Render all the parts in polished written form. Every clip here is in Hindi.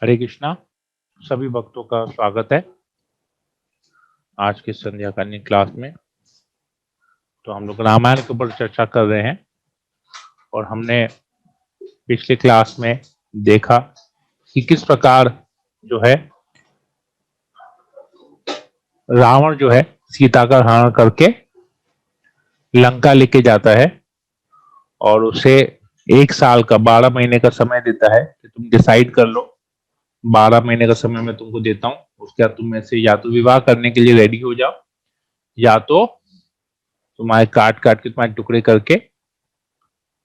हरे कृष्णा। सभी भक्तों का स्वागत है आज की संध्याकालीन क्लास में। तो हम लोग रामायण के ऊपर चर्चा कर रहे हैं और हमने पिछले क्लास में देखा कि किस प्रकार जो है रावण जो है सीता का हरण करके लंका लेके जाता है और उसे 1 साल का 12 महीने का समय देता है कि तुम डिसाइड कर लो। 12 महीने का समय मैं तुमको देता हूँ, उसके बाद तुम में से या तो विवाह करने के लिए रेडी हो जाओ या तो तुम्हारे काट काट के तुम्हारे टुकड़े करके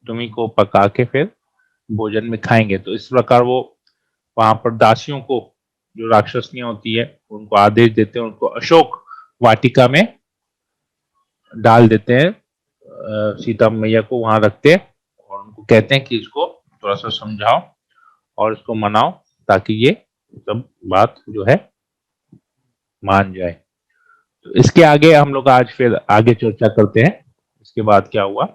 तुम्ही को पका के फिर भोजन में खाएंगे। तो इस प्रकार वो वहां पर दासियों को, जो राक्षसनियां होती है, उनको आदेश देते हैं, उनको अशोक वाटिका में डाल देते हैं, सीता मैया को वहां रखते हैं और उनको कहते हैं कि इसको थोड़ा सा समझाओ और इसको मनाओ ताकि ये सब बात जो है मान जाए। तो इसके आगे हम लोग आज फिर आगे चर्चा करते हैं इसके बाद क्या हुआ।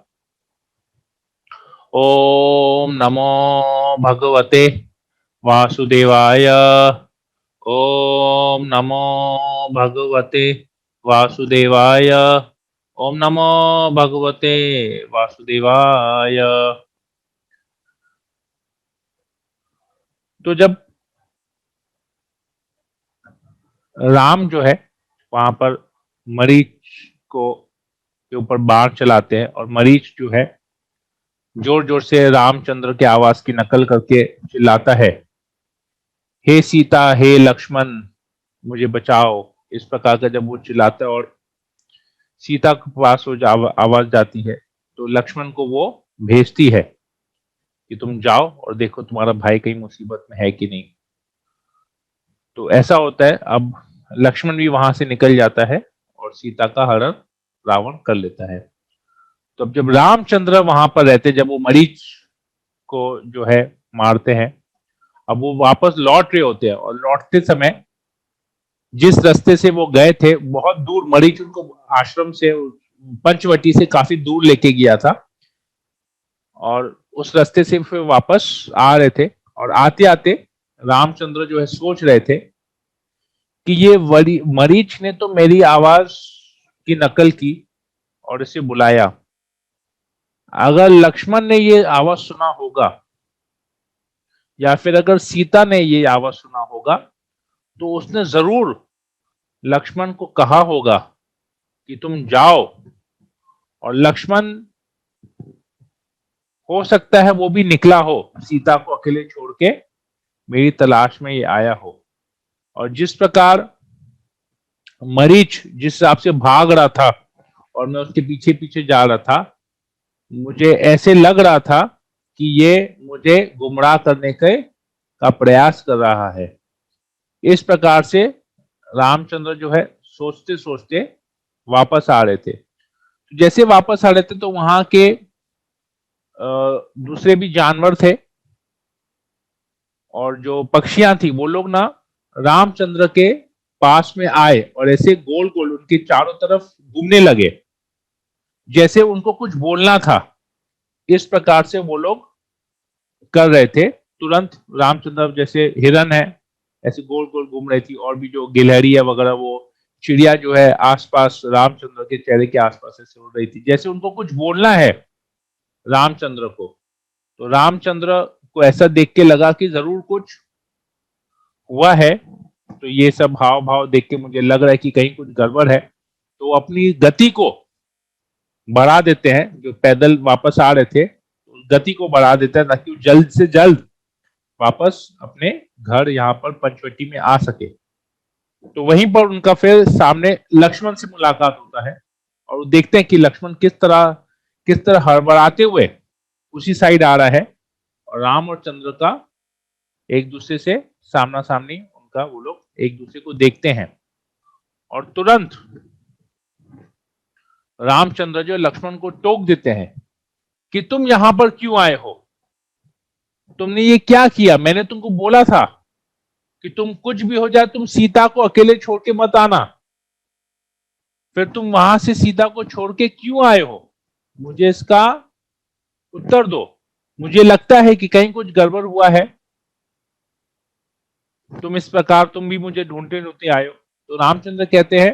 ओम नमो भगवते वासुदेवाय। ओम नमो भगवते वासुदेवाय। ओम नमो भगवते वासुदेवाय। तो जब राम जो है वहां पर मरीच को के ऊपर बाण चलाते हैं और मरीच जो है जोर जोर से रामचंद्र के आवाज की नकल करके चिल्लाता है, हे सीता, हे लक्ष्मण, मुझे बचाओ। इस प्रकार का जब वो चिल्लाता है और सीता के पास वो आवाज जाती है तो लक्ष्मण को वो भेजती है कि तुम जाओ और देखो तुम्हारा भाई कहीं मुसीबत में है कि नहीं। तो ऐसा होता है। अब लक्ष्मण भी वहां से निकल जाता है और सीता का हरण रावण कर लेता है। तो अब जब रामचंद्र वहां पर रहते, जब वो मरीच को जो है मारते हैं, अब वो वापस लौट रहे होते हैं और लौटते समय जिस रास्ते से वो गए थे बहुत दूर, मरीच उनको आश्रम से, पंचवटी से काफी दूर लेके गया था और उस रास्ते से फिर वापस आ रहे थे और आते आते रामचंद्र जो है सोच रहे थे कि ये मरीच ने तो मेरी आवाज की नकल की और इसे बुलाया। अगर लक्ष्मण ने ये आवाज सुना होगा या फिर अगर सीता ने ये आवाज सुना होगा तो उसने जरूर लक्ष्मण को कहा होगा कि तुम जाओ, और लक्ष्मण हो सकता है वो भी निकला हो सीता को अकेले छोड़ के, मेरी तलाश में ये आया हो। और जिस प्रकार मरीच जिस हिसाब से भाग रहा था और मैं उसके पीछे पीछे जा रहा था, मुझे ऐसे लग रहा था कि ये मुझे गुमराह करने के का प्रयास कर रहा है। इस प्रकार से रामचंद्र जो है सोचते सोचते वापस आ रहे थे। जैसे वापस आ रहे थे तो वहां के दूसरे भी जानवर थे और जो पक्षियां थी वो लोग ना रामचंद्र के पास में आए और ऐसे गोल गोल उनके चारों तरफ घूमने लगे, जैसे उनको कुछ बोलना था। इस प्रकार से वो लोग कर रहे थे। तुरंत रामचंद्र, जैसे हिरन है ऐसे गोल गोल घूम रही थी, और भी जो गिलहरी है वगैरह, वो चिड़िया जो है आसपास रामचंद्र के चेहरे के आसपास ऐसे उड़ रही थी, जैसे उनको कुछ बोलना है रामचंद्र को। तो रामचंद्र को ऐसा देख के लगा कि जरूर कुछ हुआ है। तो ये सब हाव भाव देख के मुझे लग रहा है कि कहीं कुछ गड़बड़ है। तो अपनी गति को बढ़ा देते हैं, जो पैदल वापस आ रहे थे गति को बढ़ा देते हैं ताकि वो जल्द से जल्द वापस अपने घर यहाँ पर पंचवटी में आ सके। तो वहीं पर उनका फिर सामने लक्ष्मण से मुलाकात होता है और वो देखते हैं कि लक्ष्मण किस तरह हड़बड़ाते हुए उसी साइड आ रहा है और राम और चंद्र का एक दूसरे से सामना सामनी उनका, वो लोग एक दूसरे को देखते हैं और तुरंत रामचंद्र जो लक्ष्मण को टोक देते हैं कि तुम यहां पर क्यों आए हो, तुमने ये क्या किया, मैंने तुमको बोला था कि तुम कुछ भी हो जाए तुम सीता को अकेले छोड़ के मत आना, फिर तुम वहां से सीता को छोड़ के क्यों आए हो, मुझे इसका उत्तर दो। मुझे लगता है कि कहीं कुछ गड़बड़ हुआ है। तुम इस प्रकार तुम भी मुझे ढूंढते ढूंढते आए हो। तो रामचंद्र कहते हैं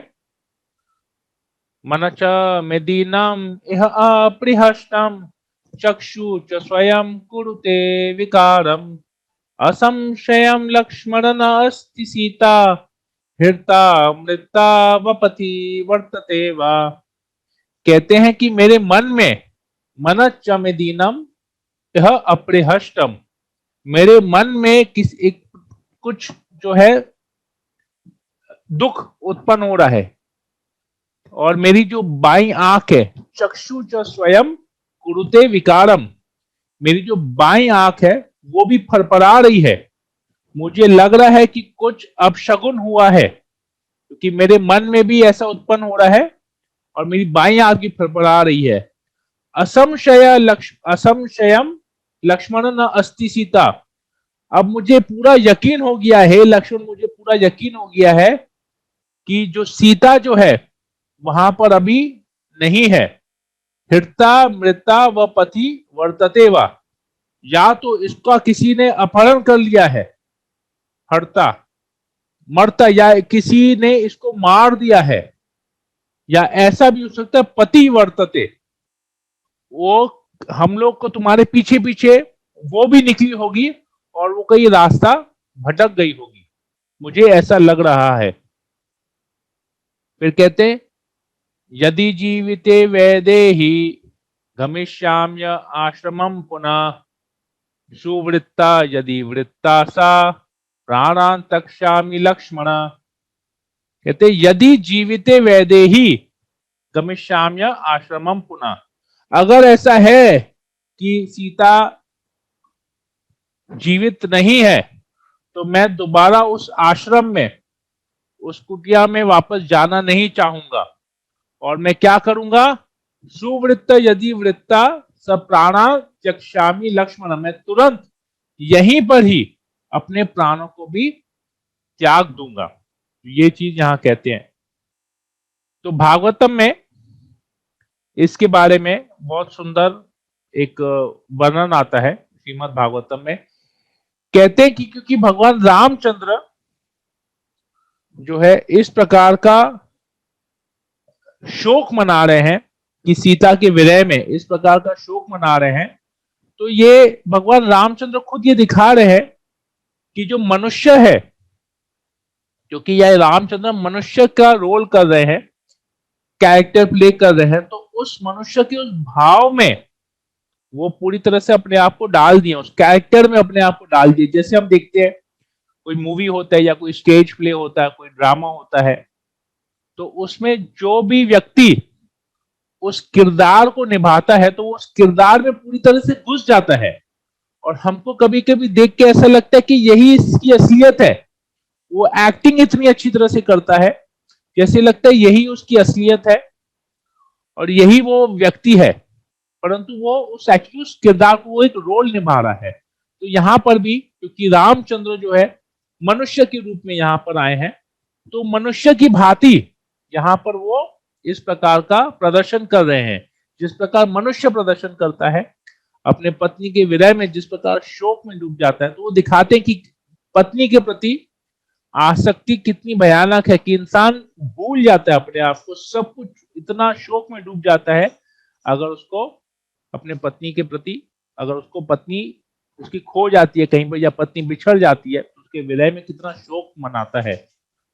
मन च मेदीनम इह अपृहष्टम चक्षु च स्वयं कुरुते विकारम असंशयम लक्ष्मण न अस्ति सीता हृता मृता वपति वर्तते वा। कहते हैं कि मेरे मन में मन च मेदीनम यह अपरिहष्टम, मेरे मन में कुछ जो है दुख उत्पन्न हो रहा है। और मेरी जो बाई आंख है चक्षु च स्वयं कुरुते विकारम, मेरी जो बाई आंख है वो भी फरफरा रही है। मुझे लग रहा है कि कुछ अपशगुन हुआ है, क्योंकि मेरे मन में भी ऐसा उत्पन्न हो रहा है और मेरी बाई आंख भी फरफरा रही है। असंशयम लक्ष्मण न अस्ति सीता, अब मुझे पूरा यकीन हो गया है लक्ष्मण, मुझे पूरा यकीन हो गया है कि जो सीता जो है वहां पर अभी नहीं है। हृता मृता व पति वर्तते वा, या तो इसका किसी ने अपहरण कर लिया है, हरता मरता, या किसी ने इसको मार दिया है, या ऐसा भी हो सकता है पति वर्तते, वो हम लोग को तुम्हारे पीछे पीछे वो भी निकली होगी और वो कहीं रास्ता भटक गई होगी, मुझे ऐसा लग रहा है। फिर कहते हैं यदि जीविते वैदेही गमिष्याम्य आश्रमं पुनः सुवृत्ता यदि वृत्ता सा प्राणान तक्ष्यामि लक्ष्मण। कहते यदि जीविते वैदेही गमिष्याम्य आश्रमं पुनः, अगर ऐसा है कि सीता जीवित नहीं है तो मैं दोबारा उस आश्रम में, उस कुटिया में वापस जाना नहीं चाहूंगा। और मैं क्या करूंगा, सुवृत्त यदि वृत्ता सब प्राणा त्यक्ष्यामि लक्ष्मण, मैं तुरंत यहीं पर ही अपने प्राणों को भी त्याग दूंगा। ये चीज यहां कहते हैं। तो भागवतम में इसके बारे में बहुत सुंदर एक वर्णन आता है श्रीमद् भागवतम में। कहते हैं कि क्योंकि भगवान रामचंद्र जो है इस प्रकार का शोक मना रहे हैं कि सीता के विरह में इस प्रकार का शोक मना रहे हैं, तो ये भगवान रामचंद्र खुद ये दिखा रहे हैं कि जो मनुष्य है, क्योंकि यह रामचंद्र मनुष्य का रोल कर रहे हैं, कैरेक्टर प्ले कर रहे हैं, तो उस मनुष्य के उस भाव में वो पूरी तरह से अपने आप को डाल दिए, उस कैरेक्टर में अपने आप को डाल दिए। जैसे हम देखते हैं कोई मूवी होता है या कोई स्टेज प्ले होता है, कोई ड्रामा होता है, तो उसमें जो भी व्यक्ति उस किरदार को निभाता है तो वो उस किरदार में पूरी तरह से घुस जाता है, और हमको कभी कभी देख के ऐसा लगता है कि यही इसकी असलियत है। वो एक्टिंग इतनी अच्छी तरह से करता है जैसे लगता है यही उसकी असलियत है और यही वो व्यक्ति है, परंतु वो उस किरदार को वो एक रोल निभा रहा है। तो यहां पर भी क्योंकि रामचंद्र जो है मनुष्य के रूप में यहां पर आए हैं, तो मनुष्य की भांति यहां पर वो इस प्रकार का प्रदर्शन कर रहे हैं। जिस प्रकार मनुष्य प्रदर्शन करता है अपने पत्नी के विरह में, जिस प्रकार शोक में डूब जाता है, तो वो दिखाते हैं कि पत्नी के प्रति आसक्ति कितनी भयानक है कि इंसान भूल जाता है अपने आप को, सब कुछ इतना शोक में डूब जाता है अगर उसको अपने पत्नी के प्रति, अगर उसको पत्नी उसकी खो जाती है कहीं पर या पत्नी बिछड़ जाती है, तो उसके विलय में कितना शोक मनाता है।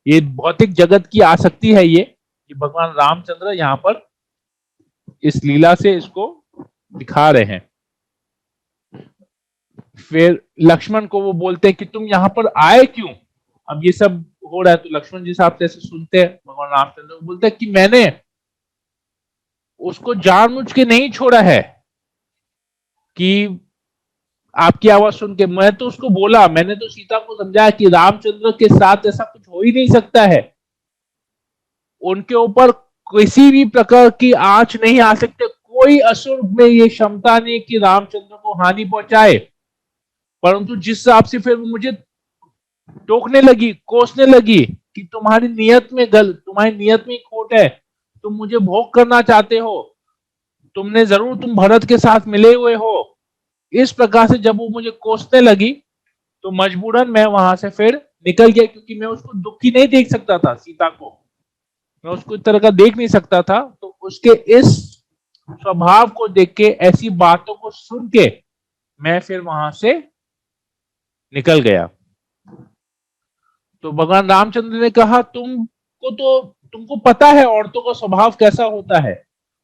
ये भौतिक जगत की आसक्ति है ये भगवान रामचंद्र यहाँ पर इस लीला से इसको दिखा रहे हैं। फिर लक्ष्मण को वो बोलते हैं कि तुम यहाँ पर आए क्यों, अब ये सब हो रहा है। तो लक्ष्मण जी साहब जैसे सुनते हैं भगवान रामचंद्र बोलते हैं कि मैंने उसको जानबूझ के नहीं छोड़ा है कि आपकी आवाज सुन के, मैं तो उसको बोला, मैंने तो सीता को समझाया कि रामचंद्र के साथ ऐसा कुछ हो ही नहीं सकता है, उनके ऊपर किसी भी प्रकार की आंच नहीं आ सकते, कोई असुर में ये क्षमता नहीं कि रामचंद्र को हानि पहुंचाए। परंतु जिस हिसाब से फिर मुझे टोकने लगी, कोसने लगी कि तुम्हारी नियत में खोट है, तुम मुझे भोग करना चाहते हो, तुम भरत के साथ मिले हुए हो, इस प्रकार से जब वो मुझे कोसने लगी तो मजबूरन मैं वहां से फिर निकल गया, क्योंकि मैं उसको दुखी नहीं देख सकता था, सीता को मैं उसको इस तरह का देख नहीं सकता था। तो उसके इस स्वभाव को देख के, ऐसी बातों को सुन के मैं फिर वहां से निकल गया। तो भगवान रामचंद्र ने कहा, तुमको पता है औरतों का स्वभाव कैसा होता है,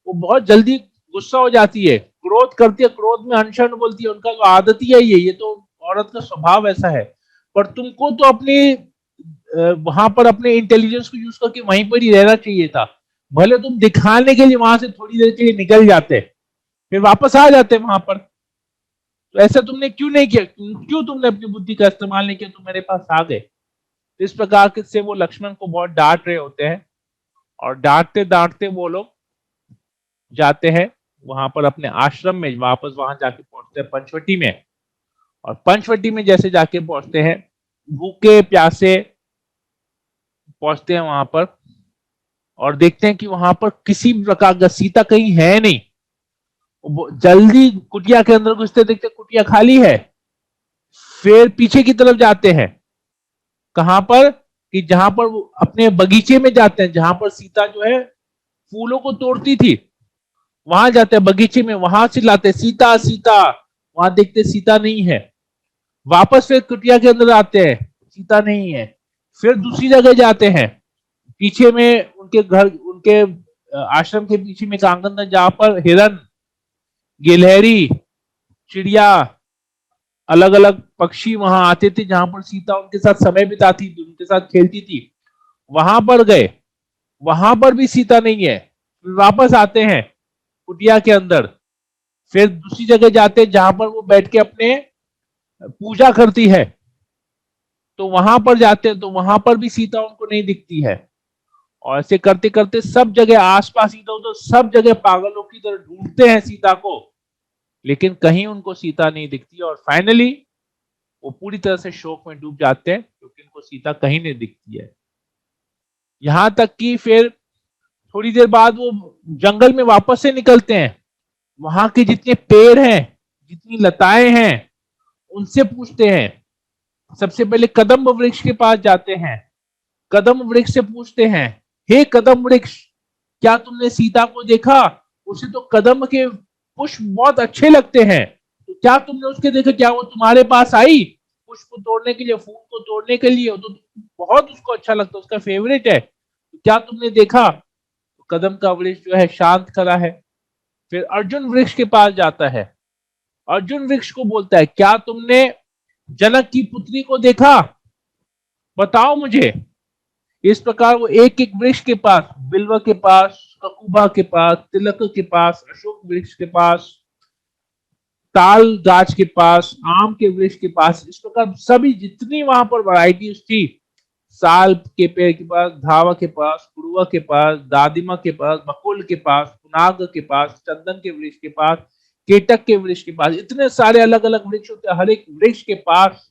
वो बहुत जल्दी गुस्सा हो जाती है, क्रोध करती है, क्रोध में अनशन बोलती है, उनका तो आदत ही है ये तो औरत का स्वभाव ऐसा है। पर तुमको तो अपने वहां पर अपने इंटेलिजेंस को यूज करके वहीं पर ही रहना चाहिए था। भले तुम दिखाने के लिए वहां से थोड़ी देर के लिए निकल जाते, फिर वापस आ जाते वहां पर। तो ऐसा तुमने क्यों नहीं किया, क्यों तुमने अपनी बुद्धि का इस्तेमाल नहीं किया, तुम मेरे पास आ गए। इस प्रकार से वो लक्ष्मण को बहुत डांट रहे होते हैं, और डांटते डांटते वो लोग जाते हैं वहां पर अपने आश्रम में, वापस वहां जाके पहुंचते हैं पंचवटी में। और पंचवटी में जैसे जाके पहुंचते हैं, भूखे प्यासे पहुंचते हैं वहां पर, और देखते हैं कि वहां पर किसी भी प्रकार का सीता कहीं है नहीं। जल्दी कुटिया के अंदर घुसते, देखते कुटिया खाली है। फिर पीछे की तरफ जाते हैं, कहां पर, कि जहां पर वो अपने बगीचे में जाते हैं, जहां पर सीता जो है फूलों को तोड़ती थी, वहां जाते हैं बगीचे में, वहां से लाते सीता सीता, वहां देखते सीता नहीं है। वापस फिर कुटिया के अंदर आते हैं, सीता नहीं है। फिर दूसरी जगह जाते हैं, पीछे में उनके घर, उनके आश्रम के पीछे में एक आंगन था, जहां पर हिरन, गिलहरी, चिड़िया, अलग अलग पक्षी वहां आते थे, जहां पर सीता उनके साथ समय बिताती थी, उनके साथ खेलती थी। वहां पर गए, वहां पर भी सीता नहीं है। फिर वापस आते हैं कुटिया के अंदर, फिर दूसरी जगह जाते हैं जहां पर वो बैठ के अपने पूजा करती है, तो वहां पर जाते हैं, तो वहां पर भी सीता उनको नहीं दिखती है। और ऐसे करते करते सब जगह आसपास, इधर उधर सब जगह पागलों की तरह ढूंढते हैं सीता को, लेकिन कहीं उनको सीता नहीं दिखती। और फाइनली वो पूरी तरह से शोक में डूब जाते हैं, क्योंकि उनको सीता कहीं नहीं दिखती है। यहां तक कि फिर थोड़ी देर बाद वो जंगल में वापस से निकलते हैं, वहां के जितने पेड़ हैं, जितनी लताएं हैं, उनसे पूछते हैं। सबसे पहले कदम्ब वृक्ष के पास जाते हैं, कदम्ब वृक्ष से पूछते हैं, हे कदम्ब वृक्ष, क्या तुमने सीता को देखा? उसे तो कदम्ब के पुष्प बहुत अच्छे लगते हैं, तो क्या तुमने उसके देखा, क्या वो तुम्हारे पास आई पुष्प तोड़ने के लिए, फूल को तोड़ने के लिए? तो बहुत उसको अच्छा लगता है, उसका फेवरेट है, तो क्या तुमने देखा? तो कदम का वृक्ष जो है शांत खड़ा है। फिर अर्जुन वृक्ष के पास जाता है, अर्जुन वृक्ष को बोलता है, क्या तुमने जनक की पुत्री को देखा? बताओ मुझे। इस प्रकार वो एक एक वृक्ष के पास, बिल्व के पास, ककुबा के पास, तिलक के पास, अशोक वृक्ष के पास, ताल गाछ के पास, आम के वृक्ष के पास, इस प्रकार सभी जितनी वहां पर वैरायटीज थी, साल के पेड़ के पास, धावा के पास, कुड़ुआ के पास, दादिमा के पास, बकुल के पास, पुनाग के पास, चंदन के वृक्ष के पास, केटक के वृक्ष के पास, इतने सारे अलग अलग वृक्ष होते हैं। हर एक वृक्ष के पास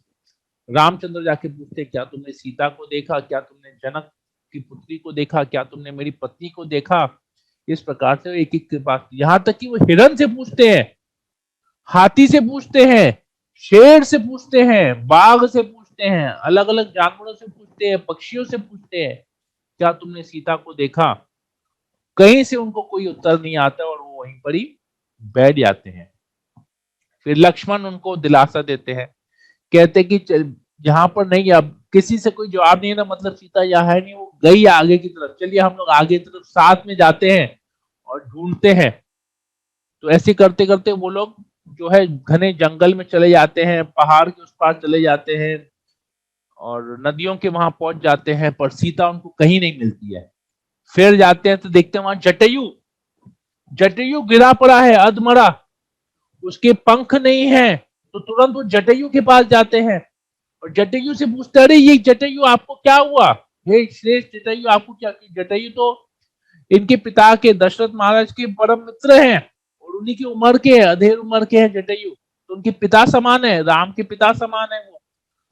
रामचंद्र जाके पूछते, क्या तुमने सीता को देखा? क्या तुमने जनक की पुत्री को देखा? क्या तुमने मेरी पत्नी को देखा? इस प्रकार से एक एक के पास, यहां तक कि वो हिरन से पूछते हैं, हाथी से पूछते हैं, शेर से पूछते हैं, बाघ से पूछते हैं, अलग अलग जानवरों से पूछते हैं, पक्षियों से पूछते हैं, क्या तुमने सीता को देखा? कहीं से उनको कोई उत्तर नहीं आता, और वो वहीं पर ही बैठ जाते हैं। फिर लक्ष्मण उनको दिलासा देते हैं, कहते कि यहाँ पर नहीं, अब किसी से कोई जवाब नहीं है ना, मतलब सीता यहाँ है नहीं, वो गई आगे की तरफ, चलिए हम लोग आगे की तरफ साथ में जाते हैं और ढूंढते हैं। तो ऐसे करते करते वो लोग जो है घने जंगल में चले जाते हैं, पहाड़ के उस पार चले जाते हैं, और नदियों के वहां पहुंच जाते हैं, पर सीता उनको कहीं नहीं मिलती है। फिर जाते हैं तो देखते हैं वहां जटायु, जटायु गिरा पड़ा है अधमरा, उसके पंख नहीं है। तो तुरंत वो जटायु के पास जाते हैं, और जटायु से पूछते, अरे ये जटायु आपको क्या हुआ? हे श्रेष्ठ जटायु, आपको क्या? जटायु तो इनके पिता के, दशरथ महाराज के परम मित्र हैं, और उन्हीं की उम्र के, अधेड़ उम्र के हैं जटायु, तो उनके पिता समान है, राम के पिता समान है वो।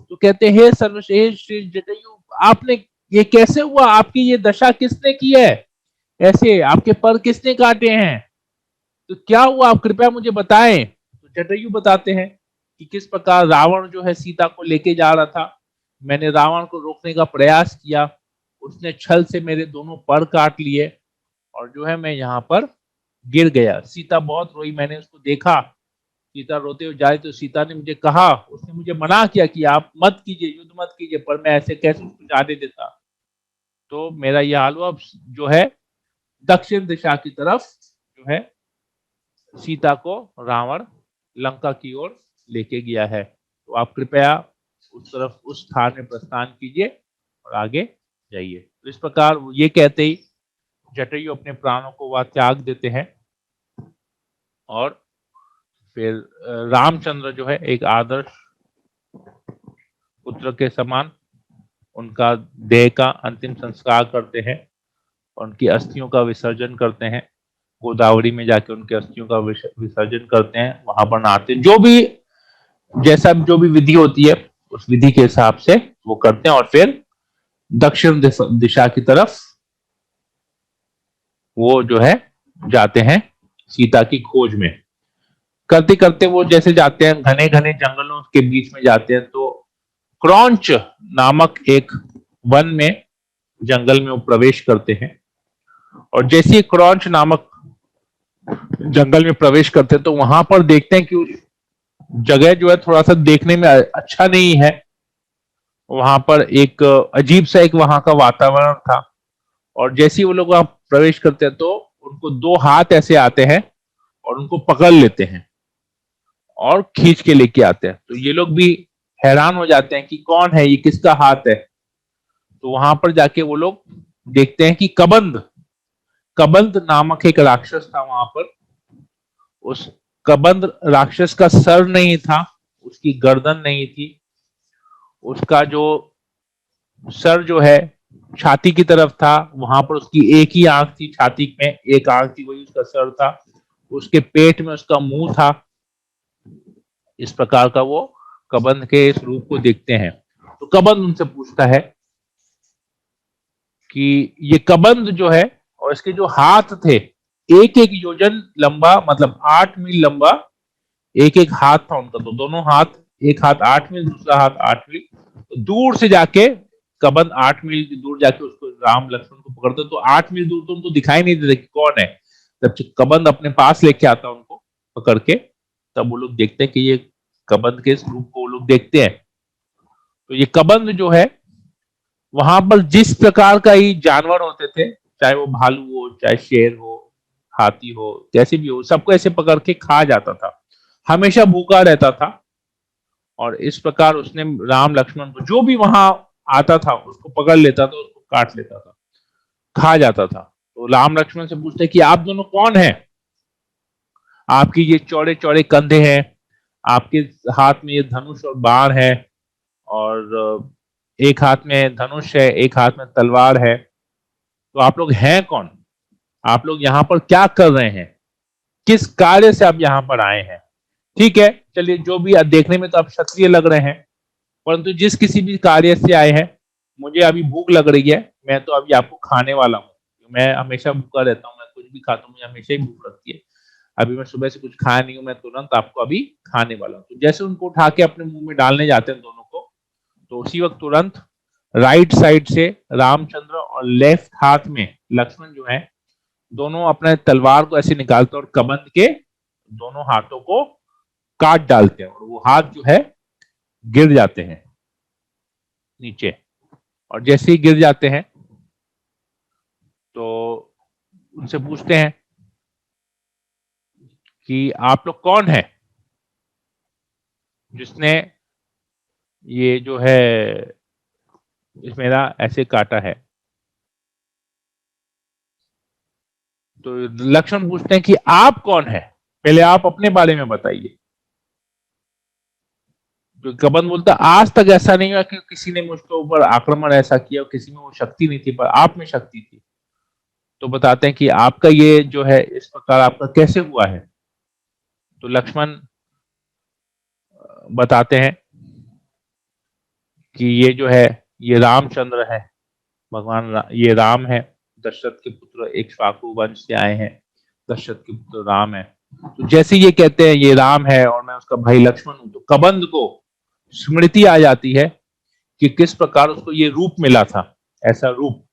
तो कहते हैं, हे सर्वश्रेष्ठ जटायु, आपने ये कैसे हुआ? आपकी ये दशा किसने की है? ऐसे आपके पर किसने काटे हैं? तो क्या हुआ, आप कृपया मुझे बताएं। तो जटायु बताते हैं कि किस प्रकार रावण जो है सीता को लेके जा रहा था, मैंने रावण को रोकने का प्रयास किया, उसने छल से मेरे दोनों पर काट लिए और जो है मैं यहाँ पर गिर गया। सीता बहुत रोई, मैंने उसको देखा, सीता रोते हुए जा रही, तो सीता ने मुझे कहा, उसने मुझे मना किया कि आप मत कीजिए, युद्ध मत कीजिए, पर मैं ऐसे कैसे उसको जाने देता। तो मेरा यह हाल हुआ। जो है दक्षिण दिशा की तरफ जो है सीता को रावण लंका की ओर लेके गया है। तो आप कृपया उस तरफ, उस स्थान में प्रस्थान कीजिए और आगे जाइए। तो इस प्रकार ये कहते ही जटायु अपने प्राणों को वह त्याग देते हैं और फिर रामचंद्र जो है एक आदर्श पुत्र के समान उनका देह का अंतिम संस्कार करते हैं, उनकी अस्थियों का विसर्जन करते हैं, गोदावरी में जाके उनके अस्थियों का विसर्जन करते हैं, वहां पर नहाते हैं, जो भी जैसा जो भी विधि होती है उस विधि के हिसाब से वो करते हैं और फिर दक्षिण दिशा की तरफ वो जो है जाते हैं सीता की खोज में। करते करते वो जैसे जाते हैं, घने घने जंगलों के बीच में जाते हैं, तो क्रौंच नामक एक वन में, जंगल में वो प्रवेश करते हैं। और जैसे ही क्रौंच नामक जंगल में प्रवेश करते हैं तो वहां पर देखते हैं कि उस जगह जो है थोड़ा सा देखने में अच्छा नहीं है। वहां पर एक अजीब सा एक वहां का वातावरण था। और जैसे ही वो लोग वहां प्रवेश करते हैं तो उनको दो हाथ ऐसे आते हैं और उनको पकड़ लेते हैं और खींच के लेके आते हैं। तो ये लोग भी हैरान हो जाते हैं कि कौन है ये, किसका हाथ है। तो वहां पर जाके वो लोग देखते हैं कि कबंध कबंध नामक एक राक्षस था वहां पर। उस कबंध राक्षस का सर नहीं था, उसकी गर्दन नहीं थी, उसका जो सर जो है छाती की तरफ था, वहां पर उसकी एक ही आंख थी, छाती में एक आंख थी, वही उसका सर था। उसके पेट में उसका मुंह था। इस प्रकार का वो कबंध के इस रूप को देखते हैं। तो कबंध उनसे पूछता है कि ये कबंध जो है और इसके जो हाथ थे, एक एक योजन लंबा, मतलब 8 मील लंबा एक एक हाथ था उनका। तो दोनों हाथ, एक हाथ 8 मील, दूसरा हाथ 8 मील। तो दूर से जाके कबंध 8 मील दूर जाके उसको राम लक्ष्मण को पकड़ते, तो 8 मील दूर तो उनको दिखाई नहीं देता कि कौन है। जब कबंध अपने पास लेके आता उनको पकड़ के, तब वो लोग देखते हैं कि ये कबंध के रूप को वो लोग देखते हैं। तो ये कबंध जो है वहां पर जिस प्रकार का ही जानवर होते थे, चाहे वो भालू हो, चाहे शेर हो, हाथी हो, कैसे भी हो, सबको ऐसे पकड़ के खा जाता था, हमेशा भूखा रहता था। और इस प्रकार उसने राम लक्ष्मण को, जो भी वहां आता था उसको पकड़ लेता था, उसको काट लेता था, खा जाता था। तो राम लक्ष्मण से पूछते कि आप दोनों कौन हैं, आपकी ये चौड़े चौड़े कंधे हैं, आपके हाथ में ये धनुष और बाण है, और एक हाथ में धनुष है, एक हाथ में तलवार है, तो आप लोग हैं कौन, आप लोग यहाँ पर क्या कर रहे हैं, किस कार्य से आप यहाँ पर आए हैं। ठीक है, चलिए, जो भी देखने में तो आप क्षत्रिय लग रहे हैं, परंतु जिस किसी भी कार्य से आए हैं, मुझे अभी भूख लग रही है, मैं तो अभी आपको खाने वाला हूँ। मैं हमेशा भूखा रहता हूँ, मैं कुछ भी खाता हूँ, मुझे हमेशा ही भूख लगती है। अभी मैं सुबह से कुछ खाया नहीं हूँ, मैं तुरंत आपको अभी खाने वाला हूँ। तो जैसे उनको उठा के अपने मुंह में डालने जाते हैं दोनों को, तो उसी वक्त तुरंत राइट साइड से रामचंद्र और लेफ्ट हाथ में लक्ष्मण जो है, दोनों अपने तलवार को ऐसे निकालते हैं और कबंध के दोनों हाथों को काट डालते हैं, और वो हाथ जो है गिर जाते हैं नीचे। और जैसे ही गिर जाते हैं तो उनसे पूछते हैं कि आप लोग कौन है जिसने ये जो है इस मेरा ऐसे काटा है। तो लक्ष्मण पूछते हैं कि आप कौन है, पहले आप अपने बारे में बताइए। तो कबंध बोलता, आज तक ऐसा नहीं हुआ कि किसी ने मुझके ऊपर आक्रमण ऐसा किया, किसी में वो शक्ति नहीं थी, पर आप में शक्ति थी। तो बताते हैं कि आपका ये जो है इस प्रकार आपका कैसे हुआ है। तो लक्ष्मण बताते हैं कि ये जो है ये रामचंद्र है, ये राम है, दशरथ के पुत्र, एक स्वाकु वंश से आए हैं, दशरथ के पुत्र राम है। तो जैसे ये कहते हैं ये राम है और मैं उसका भाई लक्ष्मण हूं, तो कबंध को स्मृति आ जाती है कि किस प्रकार उसको ये रूप मिला था, ऐसा रूप।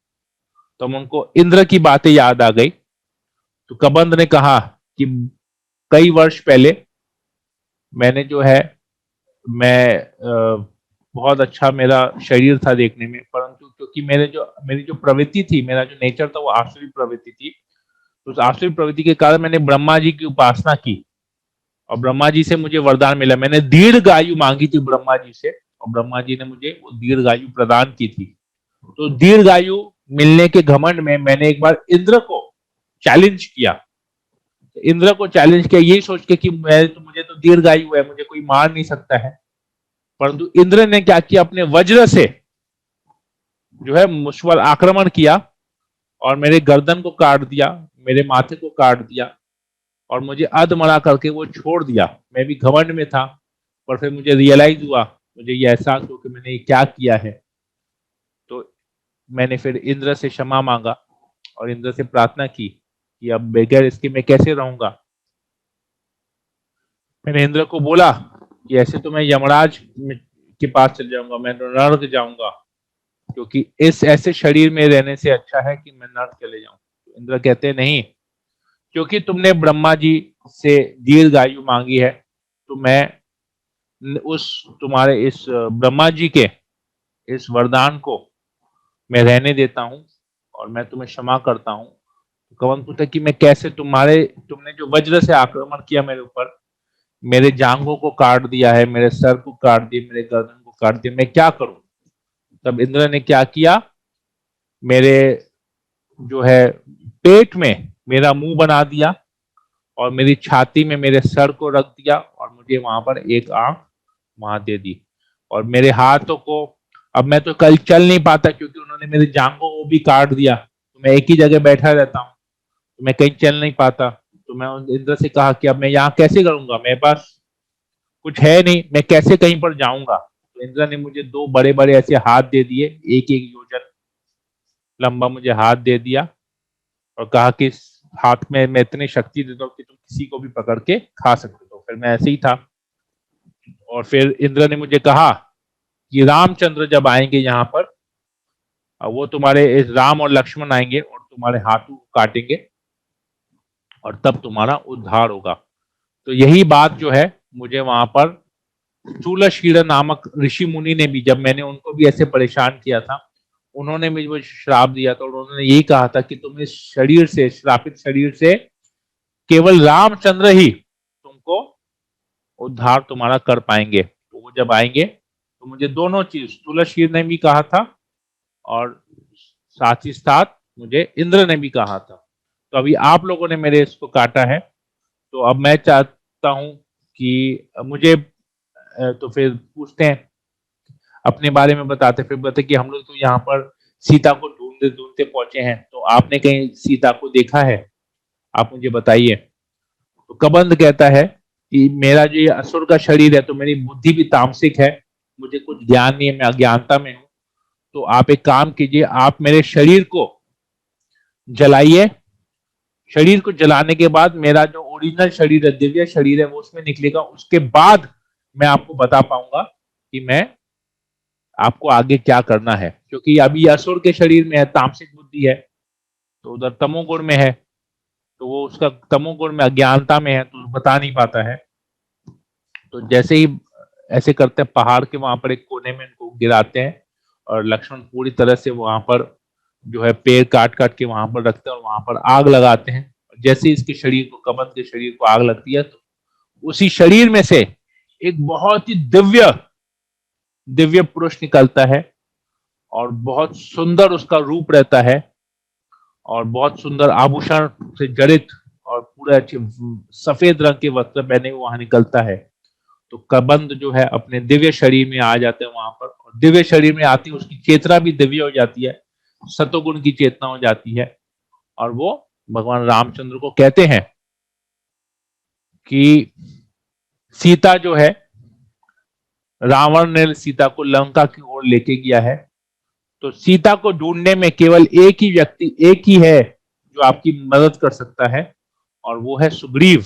तो उनको इंद्र की बातें याद आ गई। तो कबंध ने कहा कि कई वर्ष पहले मैंने जो है, मैं बहुत अच्छा मेरा शरीर था देखने में, परंतु क्योंकि मेरी जो प्रवृत्ति थी, मेरा जो नेचर था वो आसुरी प्रवृत्ति थी, तो उस आसुरी प्रवृत्ति के कारण मैंने ब्रह्मा जी की उपासना की और ब्रह्मा जी से मुझे वरदान मिला। मैंने दीर्घायु मांगी थी ब्रह्मा जी से और ब्रह्मा जी ने मुझे वो दीर्घायु प्रदान की थी। तो दीर्घायु मिलने के घमंड में मैंने एक बार इंद्र को चैलेंज किया। इंद्र को चैलेंज किया यही सोच के कि मुझे तो दीर्घायु है, मुझे कोई मार नहीं सकता है। परंतु इंद्र ने क्या किया, अपने वज्र से जो है मुझ पर आक्रमण किया और मेरे गर्दन को काट दिया, मेरे माथे को काट दिया और मुझे अधमरा करके वो छोड़ दिया। मैं भी घमंड में था, पर फिर मुझे रियलाइज हुआ, मुझे ये एहसास हुआ कि मैंने ये क्या किया है। तो मैंने फिर इंद्र से क्षमा मांगा और इंद्र से प्रार्थना की कि अब बगैर इसके मैं कैसे रहूंगा। मैंने इंद्र को बोला कि ऐसे तो मैं यमराज के पास चल जाऊंगा, मैं नरक जाऊंगा, क्योंकि इस ऐसे शरीर में रहने से अच्छा है कि मैं नरक चले जाऊं। तो इंद्र कहते हैं नहीं, क्योंकि तुमने ब्रह्मा जी से दीर्घायु मांगी है, तो मैं उस तुम्हारे इस ब्रह्मा जी के इस वरदान को मैं रहने देता हूं और मैं तुम्हें क्षमा करता हूं। तो कवन पूछता कि मैं कैसे, तुमने जो वज्र से आक्रमण किया मेरे ऊपर, मेरे जांघों को काट दिया है, मेरे सर को काट दिया, मेरे गर्दन को काट दिया, मैं क्या करूं। तब इंद्र ने क्या किया, मेरे जो है पेट में मेरा मुंह बना दिया और मेरी छाती में मेरे सर को रख दिया और मुझे वहां पर एक आंख वहां दे दी। और मेरे हाथों को, अब मैं तो कल चल नहीं पाता क्योंकि उन्होंने मेरी जांघों को भी काट दिया, तो मैं एक ही जगह बैठा रहता हूँ, तो मैं कहीं चल नहीं पाता। तो मैं इंद्र से कहा कि अब मैं यहाँ कैसे करूंगा, मेरे पास कुछ है नहीं, मैं कैसे कहीं पर जाऊंगा। तो इंद्र ने मुझे दो बड़े बड़े ऐसे हाथ दे दिए, एक एक योजन लंबा मुझे हाथ दे दिया और कहा कि इस हाथ में मैं इतनी शक्ति देता हूँ कि तुम किसी को भी पकड़ के खा सकते हो। फिर मैं ऐसे ही था और फिर इंद्र ने मुझे कहा कि रामचंद्र जब आएंगे यहाँ पर, वो तुम्हारे इस राम और लक्ष्मण आएंगे और तुम्हारे हाथों को काटेंगे और तब तुम्हारा उद्धार होगा। तो यही बात जो है मुझे वहां पर स्थूलशील नामक ऋषि मुनि ने भी, जब मैंने उनको भी ऐसे परेशान किया था, उन्होंने मुझे श्राप दिया था और उन्होंने यही कहा था कि तुम इस शरीर से, श्रापित शरीर से केवल रामचंद्र ही तुमको उद्धार तुम्हारा कर पाएंगे। तो वो जब आएंगे तो मुझे दोनों चीज तुलसीर ने भी कहा था और साथ ही साथ मुझे इंद्र ने भी कहा था। तो अभी आप लोगों ने मेरे इसको काटा है, तो अब मैं चाहता हूं कि मुझे तो फिर पूछते हैं, अपने बारे में बताते, फिर बताते कि हम लोग तो यहाँ पर सीता को ढूंढते ढूंढते पहुंचे हैं, तो आपने कहीं सीता को देखा है, आप मुझे बताइए। तो कबंध कहता है कि मेरा जो ये असुर का शरीर है, तो मेरी बुद्धि भी तामसिक है, मुझे कुछ ज्ञान नहीं है, मैं अज्ञानता में हूं। तो आप एक काम कीजिए, आप मेरे शरीर को जलाइए। शरीर को जलाने के बाद मेरा जो ओरिजिनल शरीर है, दिव्य शरीर है, वो उसमें निकलेगा। उसके बाद मैं आपको बता पाऊंगा कि मैं आपको आगे क्या करना है, क्योंकि अभी असुर के शरीर में है, तामसिक बुद्धि है, तो उधर तमोगुण में है, तो वो उसका तमोगुण में अज्ञानता में है, तो बता नहीं पाता है। तो जैसे ही ऐसे करते हैं, पहाड़ के वहां पर एक कोने में इनको गिराते हैं और लक्ष्मण पूरी तरह से वहां पर जो है पेड़ काट काट के वहां पर रखते हैं और वहां पर आग लगाते हैं। जैसे इसके शरीर को, कबंध के शरीर को आग लगती है, तो उसी शरीर में से एक बहुत ही दिव्य दिव्य पुरुष निकलता है और बहुत सुंदर उसका रूप रहता है और बहुत सुंदर आभूषण से जड़ित और पूरे अच्छे सफेद रंग के वस्त्र पहने हुए वहां निकलता है। तो कबंध जो है अपने दिव्य शरीर में आ जाते हैं वहां पर, और दिव्य शरीर में आती है उसकी चेतना भी दिव्य हो जाती है, सतोगुण की चेतना हो जाती है। और वो भगवान रामचंद्र को कहते हैं कि सीता जो है, रावण ने सीता को लंका की ओर लेके गया है, तो सीता को ढूंढने में केवल एक ही व्यक्ति, एक ही है जो आपकी मदद कर सकता है, और वो है सुग्रीव।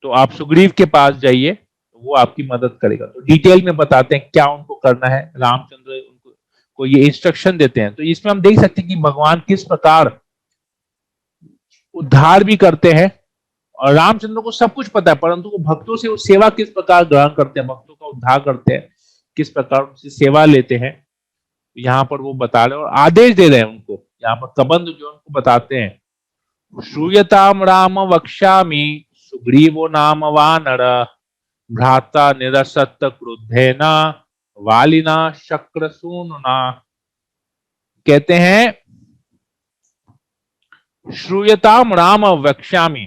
तो आप सुग्रीव के पास जाइए, तो वो आपकी मदद करेगा। तो डिटेल में बताते हैं क्या उनको करना है, रामचंद्र उनको को ये इंस्ट्रक्शन देते हैं। तो इसमें हम देख सकते हैं कि भगवान किस प्रकार उद्धार भी करते हैं, और रामचंद्र को सब कुछ पता है, परंतु वो भक्तों से वो सेवा किस प्रकार ग्रहण करते हैं, भक्तों का उद्धार करते हैं, किस प्रकार उनसे सेवा लेते हैं, यहाँ पर वो बता रहे हैं और आदेश दे रहे हैं उनको। यहाँ पर कबंध जो उनको बताते हैं, श्रूयताम राम वक्ष्यामि सुग्रीवो नाम वानर भ्राता निरसत क्रुद्धेन वालिना शक्रसूनुना। कहते हैं श्रूयताम राम वक्ष्यामि,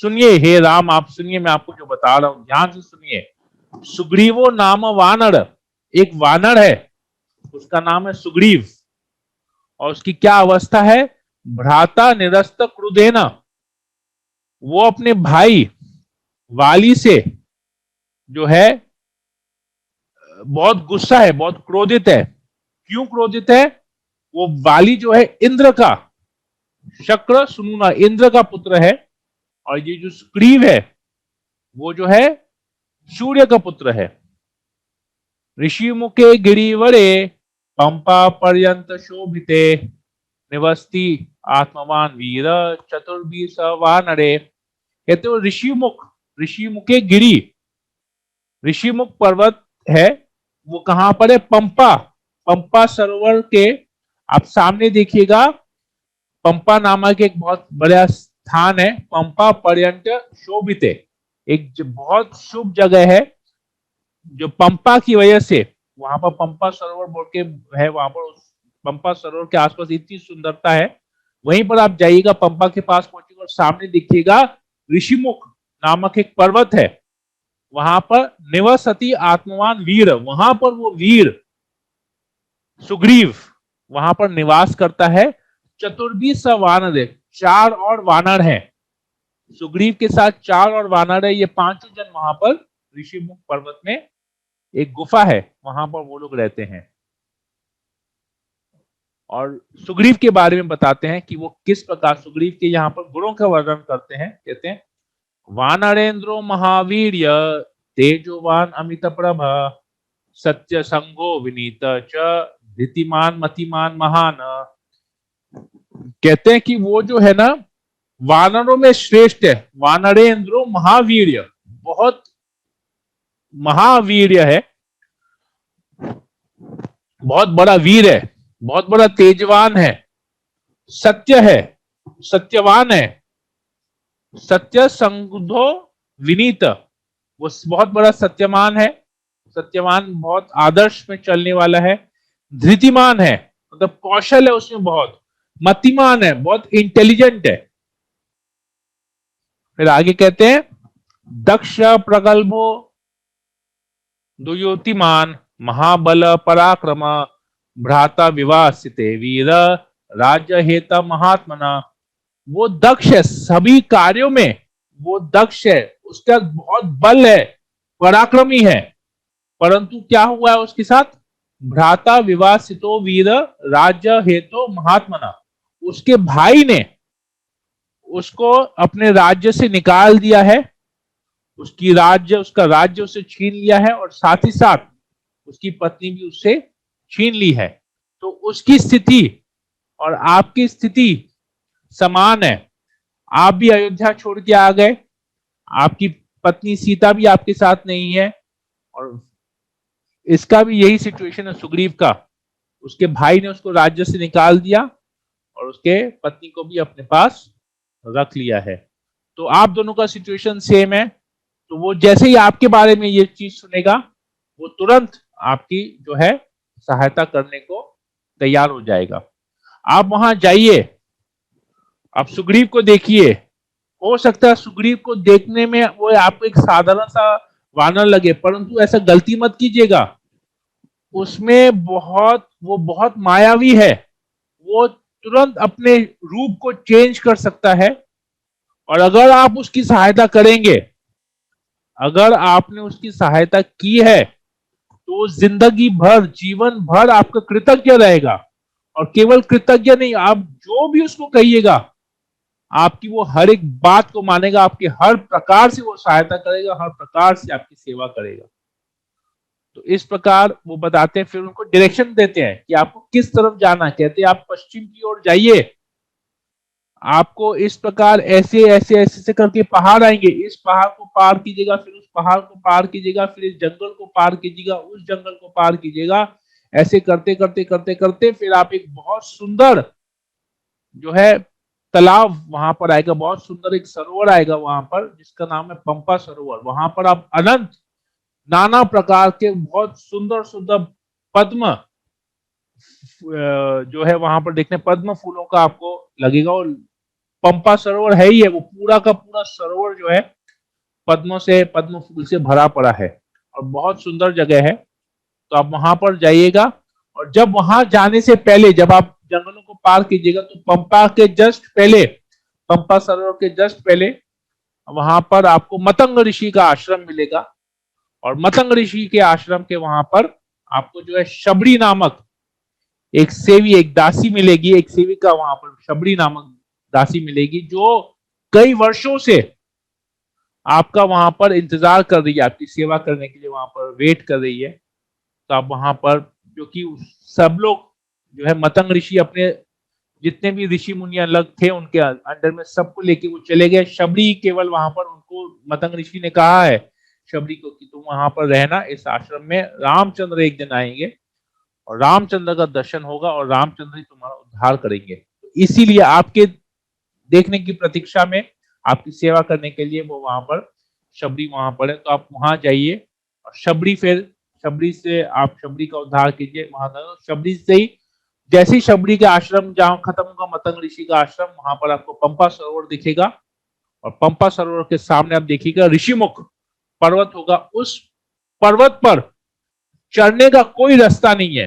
सुनिए हे राम, आप सुनिए, मैं आपको जो बता रहा हूं ध्यान से सुनिए। सुग्रीवो नाम वानर, एक वानर है, उसका नाम है सुग्रीव, और उसकी क्या अवस्था है, भ्राता निरस्त क्रुद्धेन, वो अपने भाई वाली से जो है बहुत गुस्सा है, बहुत क्रोधित है। क्यों क्रोधित है, वो वाली जो है इंद्र का, शक्र सुनुना इंद्र का पुत्र है, और ये जो सुग्रीव है वो जो है सूर्य का पुत्र है। ऋषि मुखे गिरिवरे पंपा पर्यंत शोभिते निवस्ति आत्मवान वीर चतुर्भी वानरे। कहते हो ऋषि मुखे गिरी, ऋषिमुख पर्वत है, वो कहां पर है, पंपा सरोवर के आप सामने देखिएगा, पंपा नामक एक बहुत बड़ा स्थान है, पंपा पर्यंत शोभिते, एक बहुत शुभ जगह है, जो पंपा की वजह से वहां पर पंपा सरोवर बोल के है, वहां पर पंपा सरोवर के आसपास इतनी सुंदरता है। वहीं पर आप जाइएगा, पंपा के पास पहुंचेगा और सामने देखिएगा ऋषिमुख नामक एक पर्वत है, वहां पर निवसति आत्मवान वीर, वहां पर वो वीर सुग्रीव वहां पर निवास करता है। चतुर्भी वानर, 4 और वानर हैं, सुग्रीव के साथ 4 और वानर है, ये 5 जन वहां पर ऋषिमुख पर्वत में एक गुफा है, वहां पर वो लोग रहते हैं। और सुग्रीव के बारे में बताते हैं कि वो किस प्रकार, सुग्रीव के यहाँ पर गुणों का वर्णन करते हैं। कहते हैं वानरेंद्रो महावीर्य तेजोवान अमित प्रभ सत्य संगो विनीत च धीतिमान मतिमान महान। कहते हैं कि वो जो है ना वानरों में श्रेष्ठ है, वानरेंद्रो महावीर्य, बहुत महावीर्य है, बहुत बड़ा वीर है, बहुत बड़ा तेजवान है, सत्य है, सत्यवान है, सत्य संगो विनीत, वो बहुत बड़ा सत्यवान है, सत्यवान बहुत आदर्श में चलने वाला है, धृतिमान है, मतलब कौशल है उसमें बहुत, मतिमान है, बहुत इंटेलिजेंट है। फिर आगे कहते हैं दक्ष प्रगल्भो दुयोतिमान महाबल पराक्रम भ्राता विवासिते वीर राज्य हेता महात्मना। वो दक्ष है, सभी कार्यों में वो दक्ष है, उसका बहुत बल है, पराक्रमी है, परंतु क्या हुआ है उसके साथ, भ्राता विवासितो वीर राज्य हेतु महात्मना, उसके भाई ने उसको अपने राज्य से निकाल दिया है, उसका राज्य उससे छीन लिया है, और साथ ही साथ उसकी पत्नी भी उससे छीन ली है। तो उसकी स्थिति और आपकी स्थिति समान है, आप भी अयोध्या छोड़ के आ गए, आपकी पत्नी सीता भी आपके साथ नहीं है, और इसका भी यही सिचुएशन है सुग्रीव का, उसके भाई ने उसको राज्य से निकाल दिया और उसके पत्नी को भी अपने पास रख लिया है। तो आप दोनों का सिचुएशन सेम है, तो वो जैसे ही आपके बारे में ये चीज सुनेगा, वो तुरंत आपकी जो है सहायता करने को तैयार हो जाएगा। आप वहां जाइए, आप सुग्रीव को देखिए, हो सकता है सुग्रीव को देखने में वो आपको एक साधारण सा वानर लगे, परंतु ऐसा गलती मत कीजिएगा, उसमें वो बहुत मायावी है, वो तुरंत अपने रूप को चेंज कर सकता है, और अगर आप उसकी सहायता करेंगे, अगर आपने उसकी सहायता की है, तो जिंदगी भर, जीवन भर आपका कृतज्ञ रहेगा, और केवल कृतज्ञ नहीं, आप जो भी उसको कहिएगा आपकी वो हर एक बात को मानेगा, आपकी हर प्रकार से वो सहायता करेगा, हर प्रकार से आपकी सेवा करेगा। तो इस प्रकार वो बताते हैं, फिर उनको डायरेक्शन देते हैं कि आपको किस तरफ जाना है। कहते हैं आप पश्चिम की ओर जाइए, आपको इस प्रकार ऐसे ऐसे ऐसे से करके पहाड़ आएंगे, इस पहाड़ को पार कीजिएगा, फिर उस पहाड़ को पार कीजिएगा, फिर इस जंगल को पार कीजिएगा, उस जंगल को पार कीजिएगा। ऐसे करते करते करते करते फिर आप एक बहुत सुंदर जो है तालाब वहां पर आएगा, बहुत सुंदर एक सरोवर आएगा वहां पर, जिसका नाम है पंपा सरोवर। वहां पर आप अनंत नाना प्रकार के बहुत सुंदर सुंदर पद्म जो है वहां पर देखने, पद्म फूलों का आपको लगेगा। और पंपा सरोवर है ही है, वो पूरा का पूरा सरोवर जो है पद्मों से, पद्म फूल से भरा पड़ा है और बहुत सुंदर जगह है। तो आप वहां पर जाइएगा, और जब वहां जाने से पहले, जब आप जंगलों को पार कीजिएगा, तो पंपा के जस्ट पहले, पंपा सरोवर के जस्ट पहले वहां पर आपको मतंग ऋषि का आश्रम मिलेगा। और मतंग ऋषि के आश्रम के वहां पर आपको जो है शबरी नामक एक सेवी, एक दासी मिलेगी, एक सेविका वहां पर शबरी नामक दासी मिलेगी, जो कई वर्षों से आपका वहां पर इंतजार कर रही है, आपकी सेवा करने के लिए वहां पर वेट कर रही है। तो आप वहां पर, क्योंकि सब लोग जो है मतंग ऋषि अपने जितने भी ऋषि मुनि अलग थे उनके अंडर में सबको लेके वो चले गए, शबरी केवल वहां पर, उनको मतंग ऋषि ने कहा है शबरी को कि तुम वहां पर रहना इस आश्रम में, रामचंद्र एक दिन आएंगे और रामचंद्र का दर्शन होगा और रामचंद्र ही तुम्हारा उद्धार करेंगे। तो इसीलिए आपके देखने की प्रतीक्षा में, आपकी सेवा करने के लिए वो वहां पर शबरी वहां पर है। तो आप वहां जाइए और शबरी, फिर शबरी से आप शबरी का उद्धार कीजिए वहां तक। शबरी से ही, जैसे ही शबरी के आश्रम जहां खत्म होगा मतंग ऋषि का आश्रम, वहां पर आपको पंपा सरोवर दिखेगा। और पंपा सरोवर के सामने आप देखिएगा ऋषिमुख पर्वत होगा। उस पर्वत पर चढ़ने का कोई रास्ता नहीं है।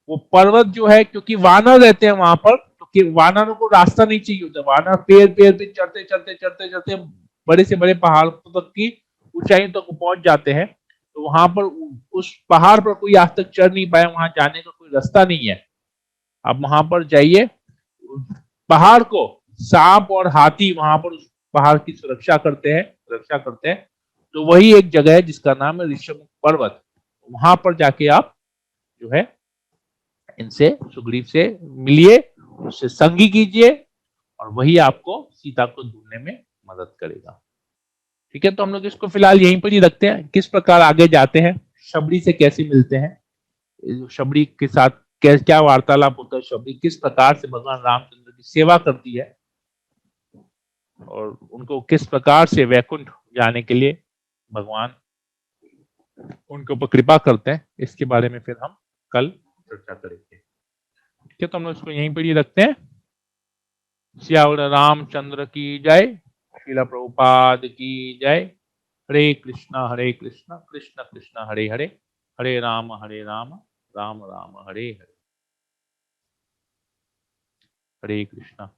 वो पर्वत जो है, क्योंकि वानर रहते हैं वहां पर, क्योंकि वानरों को रास्ता नहीं चाहिए होता, वानर पेड़ पेड़ पे चढ़ते चढ़ते चढ़ते चढ़ते बड़े से बड़े पहाड़ तक की ऊंचाई तक पहुंच जाते हैं। तो वहां पर उस पहाड़ पर कोई आज तक चढ़ नहीं पाया, वहां जाने का कोई रास्ता नहीं है। आप वहां पर जाइए, पहाड़ को सांप और हाथी वहां पर उस पहाड़ की सुरक्षा करते हैं, सुरक्षा करते हैं। तो वही एक जगह है जिसका नाम है ऋषिमुख पर्वत। वहां पर जाके आप जो है इनसे, सुग्रीव से मिलिए, उससे संगी कीजिए, और वही आपको सीता को ढूंढने में मदद करेगा। ठीक है, तो हम लोग इसको फिलहाल यहीं पर ही रखते हैं। किस प्रकार आगे जाते हैं, शबरी से कैसे मिलते हैं, शबरी के साथ क्या वार्तालाप होता है, शबरी किस प्रकार से भगवान रामचंद्र की सेवा करती है, और उनको किस प्रकार से वैकुंठ जाने के लिए भगवान उनके ऊपर कृपा करते हैं, इसके बारे में फिर हम कल चर्चा करेंगे। ठीक है, तो हम लोग इसको यहीं पर ही रखते हैं। श्यावल रामचंद्र की जय, श्रीला प्रभुपाद की जय। हरे कृष्णा कृष्ण कृष्ण हरे हरे, हरे राम राम राम हरे हरे। हरे कृष्णा।